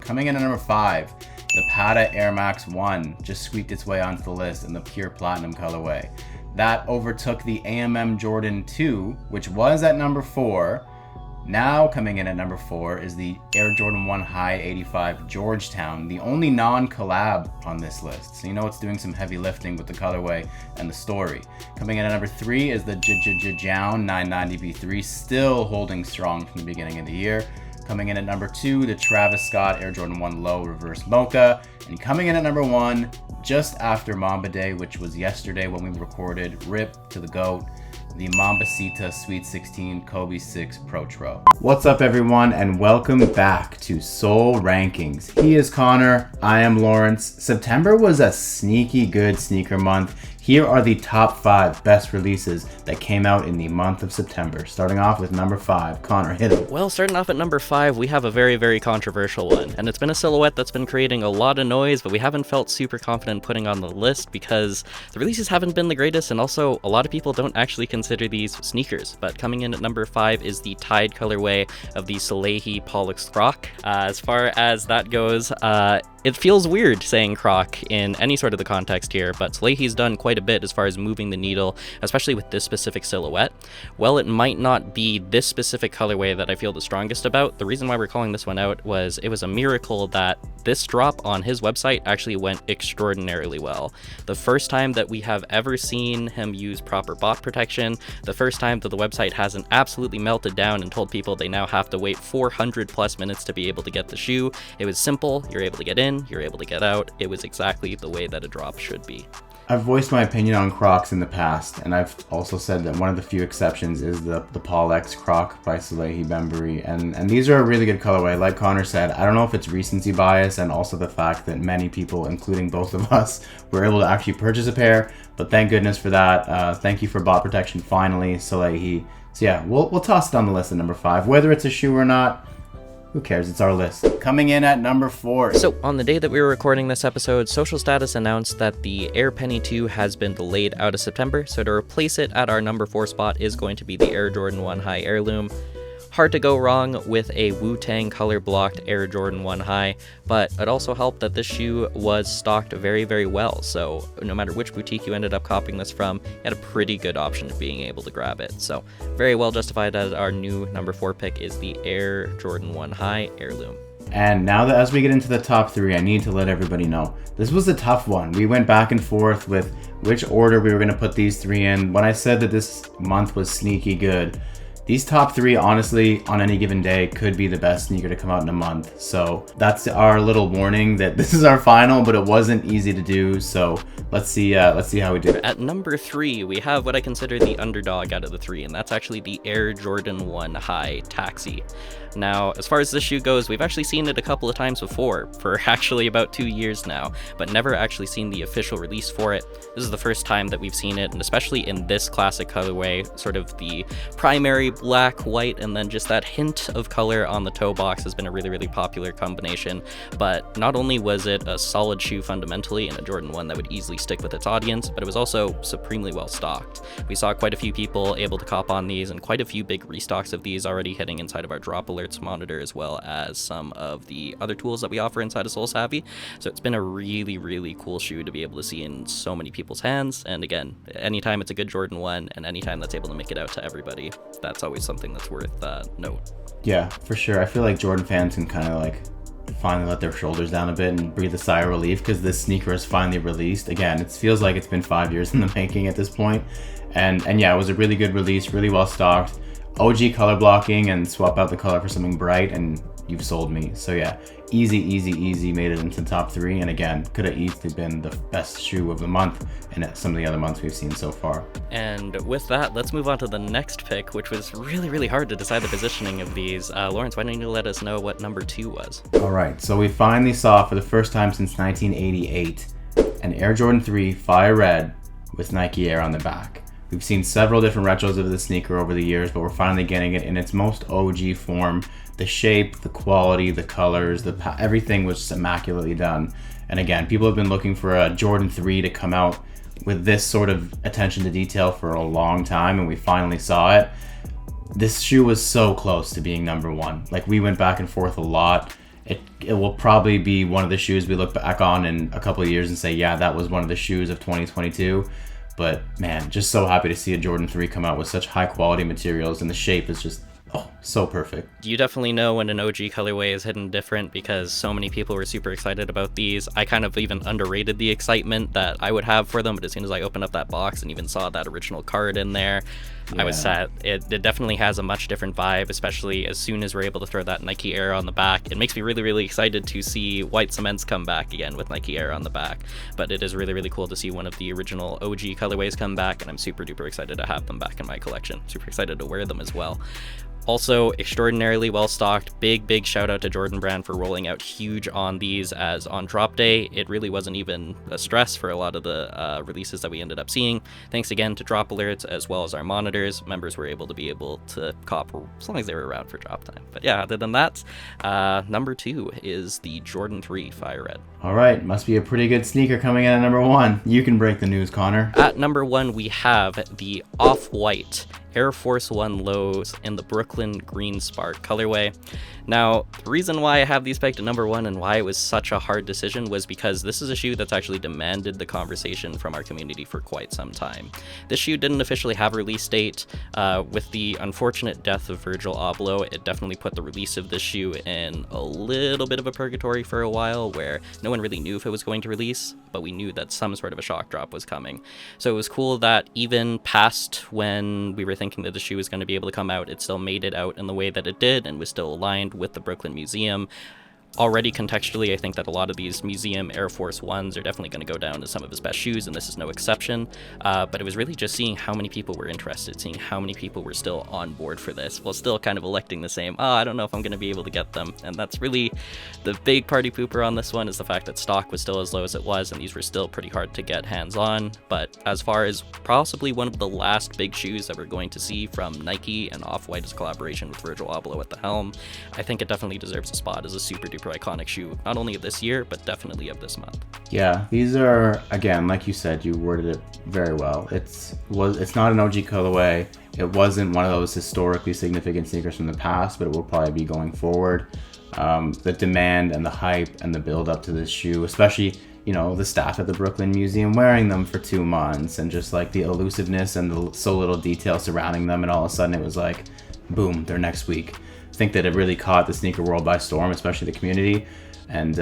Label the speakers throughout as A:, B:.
A: Coming in at number 5, the Pata Air Max 1 just squeaked its way onto the list in the pure platinum colorway. That overtook the AMM Jordan 2, which was at number 4. Now coming in at number 4 is the Air Jordan 1 High 85 Georgetown, the only non-collab on this list. So you know it's doing some heavy lifting with the colorway and the story. Coming in at number 3 is the Jown 990B3, still holding strong from the beginning of the year. Coming in at number 2, the Travis Scott Air Jordan 1 Low Reverse Mocha. And coming in at number 1, just after Mamba Day, which was yesterday when we recorded, RIP to the GOAT, the Mambasita Sweet 16 Kobe 6 Pro Tro. What's up everyone, and welcome back to Sole Rankings. He is Connor, I am Lawrence. September was a sneaky good sneaker month. Here are the top 5 best releases that came out in the month of September. Starting off with number 5, Connor, hit it.
B: Well, starting off at number 5, we have a very, very controversial one. And it's been a silhouette that's been creating a lot of noise, but we haven't felt super confident putting on the list because the releases haven't been the greatest, and also a lot of people don't actually consider these sneakers. But coming in at number 5 is the Tide colorway of the SoleSavy Pollux Croc. As far as that goes, it feels weird saying Croc in any sort of the context here, but SoleSavy's done quite a bit as far as moving the needle, especially with this specific silhouette. While it might not be this specific colorway that I feel the strongest about, the reason why we're calling this one out was it was a miracle that this drop on his website actually went extraordinarily well. The first time that we have ever seen him use proper bot protection, the first time that the website hasn't absolutely melted down and told people they now have to wait 400 plus minutes to be able to get the shoe. It was simple, you're able to get in, you're able to get out. It was exactly the way that a drop should be.
A: I've voiced my opinion on Crocs in the past, and I've also said that one of the few exceptions is the Paul X Croc by SoleSavy Bembury, and these are a really good colorway. Like Connor said, I don't know if it's recency bias and also the fact that many people, including both of us, were able to actually purchase a pair, but thank goodness for that. Thank you for bot protection finally, SoleSavy. So yeah, we'll toss it on the list at number 5. Whether it's a shoe or not, who cares? It's our list. Coming in at number 4.
B: So, on the day that we were recording this episode, Social Status announced that the Air Penny 2 has been delayed out of September, so to replace it at our number 4 spot is going to be the Air Jordan 1 High Heirloom. Hard to go wrong with a Wu-Tang color-blocked Air Jordan 1 High, but it also helped that this shoe was stocked very, very well, so no matter which boutique you ended up copying this from, you had a pretty good option of being able to grab it. So, very well justified as our new number 4 pick is the Air Jordan 1 High Heirloom.
A: And now that as we get into the top 3, I need to let everybody know, this was a tough one. We went back and forth with which order we were going to put these 3 in. When I said that this month was sneaky good, these top 3, honestly, on any given day, could be the best sneaker to come out in a month. So that's our little warning that this is our final, but it wasn't easy to do. So let's see how we do.
B: At number 3, we have what I consider the underdog out of the 3, and that's actually the Air Jordan 1 High Taxi. Now, as far as this shoe goes, we've actually seen it a couple of times before, for actually about 2 years now, but never actually seen the official release for it. This is the first time that we've seen it, and especially in this classic colorway, sort of the primary black, white, and then just that hint of color on the toe box has been a really, really popular combination. But not only was it a solid shoe fundamentally and a Jordan 1 that would easily stick with its audience, but it was also supremely well stocked. We saw quite a few people able to cop on these, and quite a few big restocks of these already hitting inside of our drop alerts monitor, as well as some of the other tools that we offer inside of SoleSavy. So it's been a really, really cool shoe to be able to see in so many people's hands. And again, anytime it's a good Jordan 1 and anytime that's able to make it out to everybody, that's always something that's worth note.
A: Yeah, for sure. I feel like Jordan fans can kind of like finally let their shoulders down a bit and breathe a sigh of relief because this sneaker is finally released. Again, it feels like it's been 5 years in the making at this point. And yeah, it was a really good release, really well stocked. OG color blocking and swap out the color for something bright and you've sold me. So yeah, easy made it into the top 3, and again, could have easily been the best shoe of the month in some of the other months we've seen so far.
B: And with that, let's move on to the next pick, which was really, really hard to decide the positioning of these. Lawrence, why don't you let us know what number 2 was?
A: All right, so we finally saw for the first time since 1988 an Air Jordan 3 Fire Red with Nike Air on the back. We've seen several different retros of this sneaker over the years, but we're finally getting it in its most OG form. The shape, the quality, the colors, everything was just immaculately done. And again, people have been looking for a Jordan 3 to come out with this sort of attention to detail for a long time, and we finally saw it. This shoe was so close to being number 1. Like, we went back and forth a lot, it will probably be one of the shoes we look back on in a couple of years and say, yeah, that was one of the shoes of 2022. But man, just so happy to see a Jordan 3 come out with such high quality materials, and the shape is just so perfect.
B: You definitely know when an OG colorway is hidden different because so many people were super excited about these. I kind of even underrated the excitement that I would have for them, but as soon as I opened up that box and even saw that original card in there, I was set. It definitely has a much different vibe, especially as soon as we're able to throw that Nike Air on the back. It makes me really, really excited to see white cements come back again with Nike Air on the back. But it is really, really cool to see one of the original OG colorways come back, and I'm super duper excited to have them back in my collection. Super excited to wear them as well. Also, extraordinarily well stocked. Big shout out to Jordan Brand for rolling out huge on these, as on drop day it really wasn't even a stress for a lot of the releases that we ended up seeing. Thanks again to drop alerts as well as our monitors. Members were able to cop as long as they were around for drop time. But yeah, other than that, number 2 is the Jordan 3 Fire Red.
A: All right, must be a pretty good sneaker coming in at number 1. You can break the news, Connor.
B: At number 1 we have the Off-White Air Force One lows in the Brooklyn Green Spark colorway. Now, the reason why I have these pegged at number 1 and why it was such a hard decision was because this is a shoe that's actually demanded the conversation from our community for quite some time. This shoe didn't officially have a release date. With the unfortunate death of Virgil Abloh, it definitely put the release of this shoe in a little bit of a purgatory for a while, where no one really knew if it was going to release, but we knew that some sort of a shock drop was coming. So it was cool that even past when we were thinking that the shoe was going to be able to come out, it still made it out in the way that it did and was still aligned with the Brooklyn Museum. Already contextually, I think that a lot of these museum Air Force Ones are definitely going to go down as some of his best shoes, and this is no exception. But it was really just seeing how many people were interested, seeing how many people were still on board for this, while still kind of electing the same, I don't know if I'm going to be able to get them. And that's really the big party pooper on this one, is the fact that stock was still as low as it was, and these were still pretty hard to get hands on. But as far as possibly one of the last big shoes that we're going to see from Nike and Off-White's collaboration with Virgil Abloh at the helm, I think it definitely deserves a spot as a super duper iconic shoe, not only of this year, but definitely of this month.
A: Yeah, these are, again, like you said, you worded it very well. It's not an OG colorway. It wasn't one of those historically significant sneakers from the past, but it will probably be going forward. The demand and the hype and the build up to this shoe, especially, you know, the staff at the Brooklyn Museum wearing them for 2 months, and just like the elusiveness and the so little detail surrounding them, and all of a sudden it was like, boom, they're next week. I think that it really caught the sneaker world by storm, especially the community. And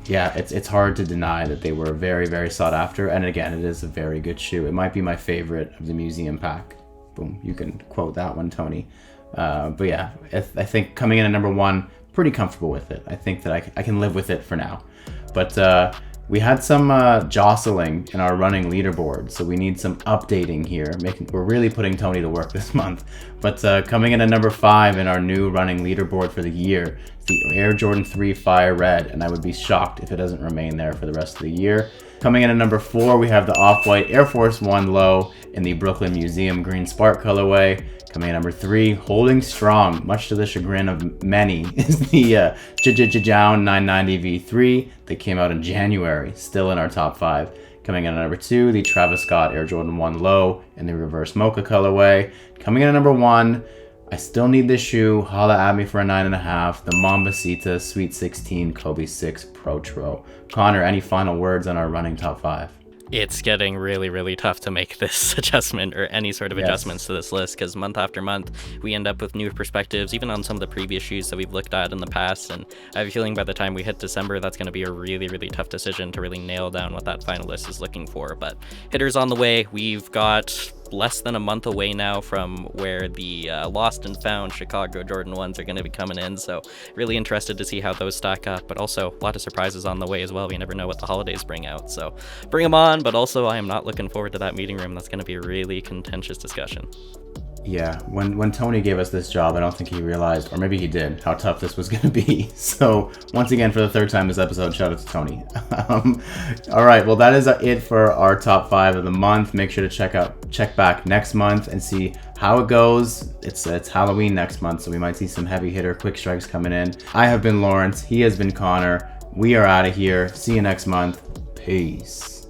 A: yeah, it's hard to deny that they were very, very sought after. And again, it is a very good shoe. It might be my favorite of the museum pack. Boom, you can quote that one, Tony. But yeah, I think coming in at number 1, pretty comfortable with it. I think that I can live with it for now. But we had some jostling in our running leaderboard, so we need some updating here. We're really putting Tony to work this month. But coming in at number 5 in our new running leaderboard for the year is the Air Jordan 3 Fire Red, and I would be shocked if it doesn't remain there for the rest of the year. Coming in at number 4, we have the Off-White Air Force One Low in the Brooklyn Museum Green Spark colorway. Coming in at number 3, holding strong, much to the chagrin of many, is the Jijijijiao 990 V3 that came out in January, still in our top 5. Coming in at number 2, the Travis Scott Air Jordan 1 Low in the reverse mocha colorway. Coming in at number 1, I still need this shoe, holla at me for a 9.5, the Mambasita Sweet 16 Kobe 6 Pro Tro. Connor, any final words on our running top 5?
B: It's getting really, really tough to make this adjustment or any sort of adjustments to this list, because month after month we end up with new perspectives, even on some of the previous shoes that we've looked at in the past. And I have a feeling by the time we hit December, that's going to be a really, really tough decision to really nail down what that final list is looking for. But hitters on the way. We've got less than a month away now from where the lost and found Chicago Jordan 1s are going to be coming in, so really interested to see how those stack up, but also a lot of surprises on the way as well. We never know what the holidays bring out, so bring them on. But also, I am not looking forward to that meeting room. That's going to be a really contentious discussion.
A: Yeah, when Tony gave us this job, I don't think he realized, or maybe he did, how tough this was going to be. So once again, for the 3rd time this episode, shout out to Tony. All right, well, that is it for our top 5 of the month. Make sure to check back next month and see how it goes. It's Halloween next month, so we might see some heavy hitter quick strikes coming in. I have been Lawrence. He has been Connor. We are out of here. See you next month. Peace.